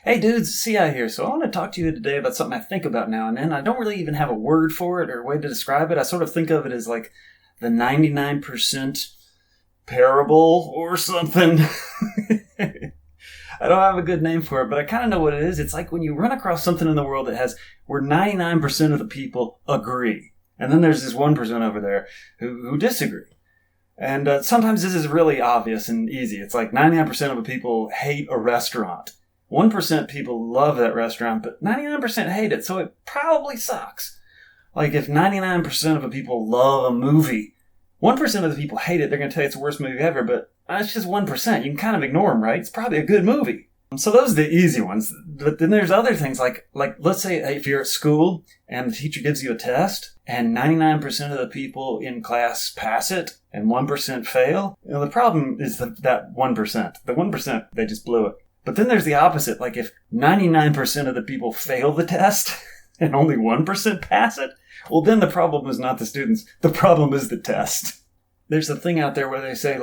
Hey dudes, CI here. So I want to talk to you today about something I think about now and then. I don't really even have a word for it or a way to describe it. I sort of think of it as like the 99% parable or something. I don't have a good name for it, but I kind of know what it is. It's like when you run across something in the world that has where 99% of the people agree. And then there's this 1% over there who disagree. And sometimes this is really obvious and easy. It's like 99% of the people hate a restaurant. 1% people love that restaurant, but 99% hate it, so it probably sucks. Like if 99% of the people love a movie, 1% of the people hate it, they're going to tell you it's the worst movie ever, but it's just 1%. You can kind of ignore them, right? It's probably a good movie. So those are the easy ones. But then there's other things like let's say if you're at school and the teacher gives you a test and 99% of the people in class pass it and 1% fail. The problem is that 1%. The 1%, they just blew it. But then there's the opposite. Like if 99% of the people fail the test and only 1% pass it, well then the problem is not the students. The problem is the test. There's a thing out there where they say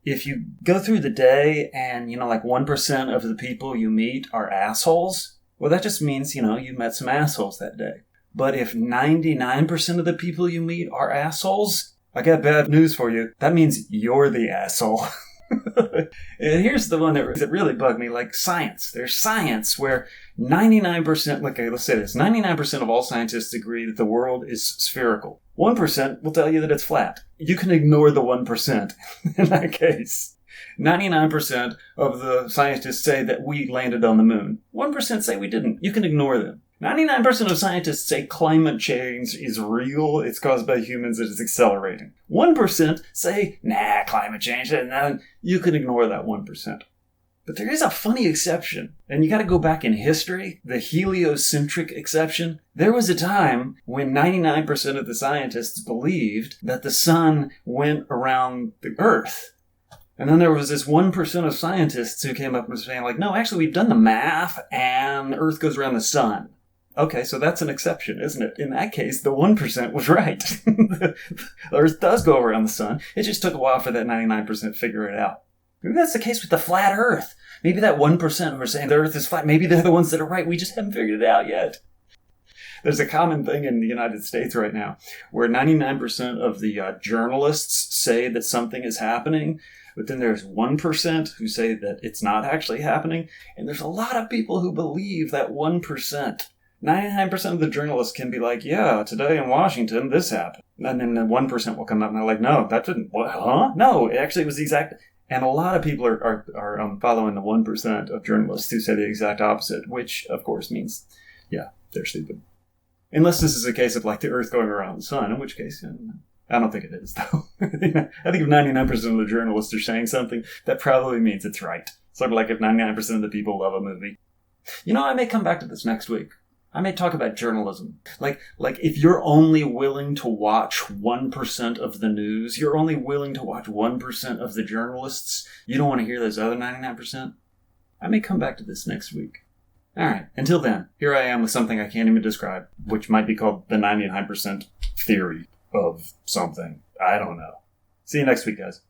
if you go through the day and, like 1% of the people you meet are assholes, well that just means, you met some assholes that day. But if 99% of the people you meet are assholes, I got bad news for you. That means you're the asshole. And here's the one that really bugged me, like science. There's science where 99%, let's say this, 99% of all scientists agree that the world is spherical. 1% will tell you that it's flat. You can ignore the 1% in that case. 99% of the scientists say that we landed on the moon. 1% say we didn't. You can ignore them. 99% of scientists say climate change is real, it's caused by humans, and it's accelerating. 1% say, nah, climate change, and you can ignore that 1%. But there is a funny exception, and you gotta go back in history, the heliocentric exception. There was a time when 99% of the scientists believed that the sun went around the Earth. And then there was this 1% of scientists who came up and saying, no, actually we've done the math, and the Earth goes around the sun. Okay, so that's an exception, isn't it? In that case, the 1% was right. The Earth does go around the sun. It just took a while for that 99% to figure it out. Maybe that's the case with the flat Earth. Maybe that 1% who are saying the Earth is flat, maybe they're the ones that are right. We just haven't figured it out yet. There's a common thing in the United States right now where 99% of the journalists say that something is happening, but then there's 1% who say that it's not actually happening, and there's a lot of people who believe that 1%. 99% of the journalists can be like, yeah, today in Washington, this happened. And then the 1% will come up and they're like, no, that didn't, what, huh? No, it actually was the exact. And a lot of people are following the 1% of journalists who say the exact opposite, which, of course, means, yeah, they're stupid. Unless this is a case of like the Earth going around the sun, in which case, I don't think it is, though. I think if 99% of the journalists are saying something, that probably means it's right. Sort of like if 99% of the people love a movie. I may come back to this next week. I may talk about journalism. Like if you're only willing to watch 1% of the news, you're only willing to watch 1% of the journalists, you don't want to hear those other 99%? I may come back to this next week. Alright, until then, here I am with something I can't even describe, which might be called the 99% theory of something. I don't know. See you next week, guys.